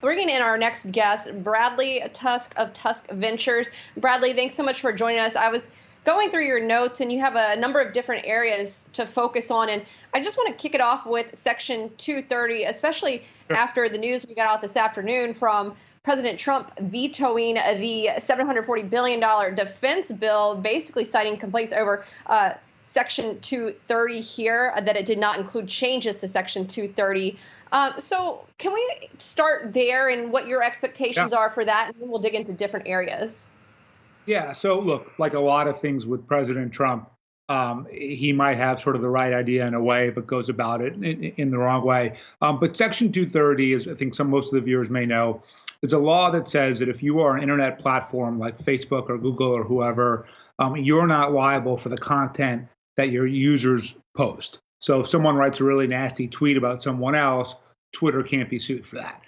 Bringing in our next guest, Bradley Tusk of Tusk Ventures. Bradley, thanks so much for joining us. I was going through your notes, and you have a number of different areas to focus on. And I just want to kick it off with Section 230, especially after the news we got out this afternoon from President Trump vetoing the $740 billion defense bill, basically citing complaints over Section 230 here, that it did not include changes to Section 230. So can we start there and what your expectations are for that, and then we'll dig into different areas? Yeah, so look, like a lot of things with President Trump, he might have sort of the right idea in a way, but goes about it in the wrong way. But Section 230, as I think most of the viewers may know, is a law that says that if you are an internet platform like Facebook or Google or whoever, you're not liable for the content that your users post. So if someone writes a really nasty tweet about someone else, Twitter can't be sued for that.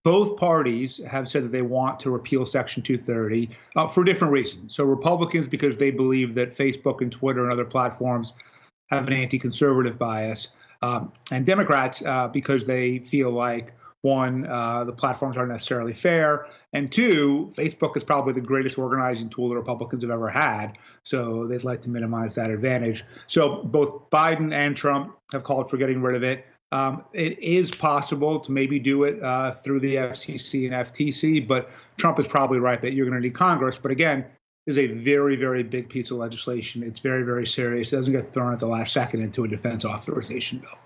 Both parties have said that they want to repeal Section 230 for different reasons. So Republicans, because they believe that Facebook and Twitter and other platforms have an anti-conservative bias, and Democrats because they feel like, one, the platforms aren't necessarily fair, and two, Facebook is probably the greatest organizing tool the Republicans have ever had, so they'd like to minimize that advantage. So both Biden and Trump have called for getting rid of it. It is possible to maybe do it through the FCC and FTC, but Trump is probably right that you're going to need Congress. But again, this is a very, very big piece of legislation. It's very, very serious. It doesn't get thrown at the last second into a defense authorization bill.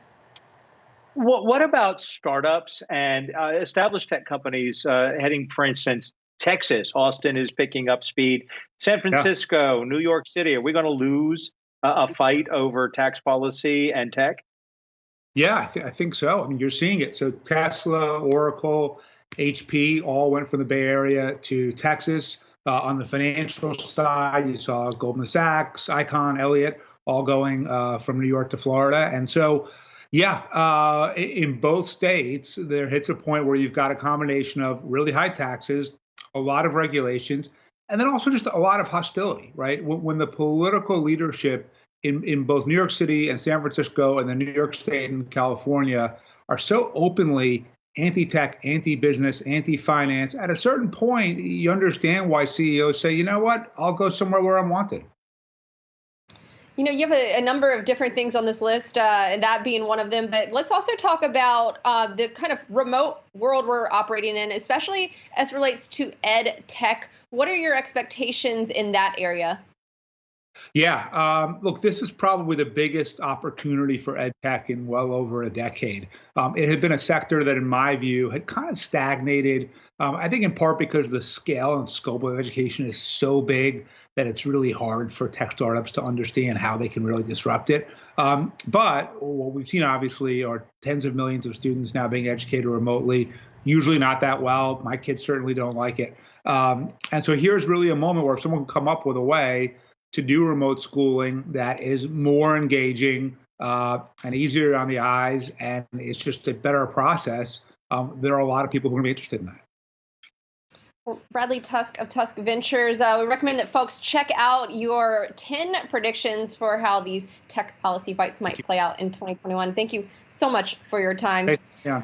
What about startups and established tech companies heading, for instance, Texas? Austin is picking up speed. San Francisco, New York City. Are we going to lose a fight over tax policy and tech? Yeah, I think so. I mean, you're seeing it. So Tesla, Oracle, HP all went from the Bay Area to Texas. On the financial side, you saw Goldman Sachs, Icahn, Elliott all going from New York to Florida. And so, yeah, in both states, there hits a point where you've got a combination of really high taxes, a lot of regulations, and then also just a lot of hostility, right? When the political leadership in both New York City and San Francisco and then New York State and California are so openly anti-tech, anti-business, anti-finance, at a certain point, you understand why CEOs say, you know what, I'll go somewhere where I'm wanted. You know, you have a number of different things on this list, and that being one of them. But let's also talk about the kind of remote world we're operating in, especially as relates to ed tech. What are your expectations in that area? Yeah, look, this is probably the biggest opportunity for ed tech in well over a decade. It had been a sector that, in my view, had kind of stagnated. I think in part because the scale and scope of education is so big that it's really hard for tech startups to understand how they can really disrupt it. But what we've seen, obviously, are tens of millions of students now being educated remotely, usually not that well. My kids certainly don't like it. And so here's really a moment where if someone can come up with a way to do remote schooling that is more engaging and easier on the eyes, and it's just a better process, there are a lot of people who are going to be interested in that. Well, Bradley Tusk of Tusk Ventures, we recommend that folks check out your 10 predictions for how these tech policy fights might play out in 2021. Thank you so much for your time. Yeah.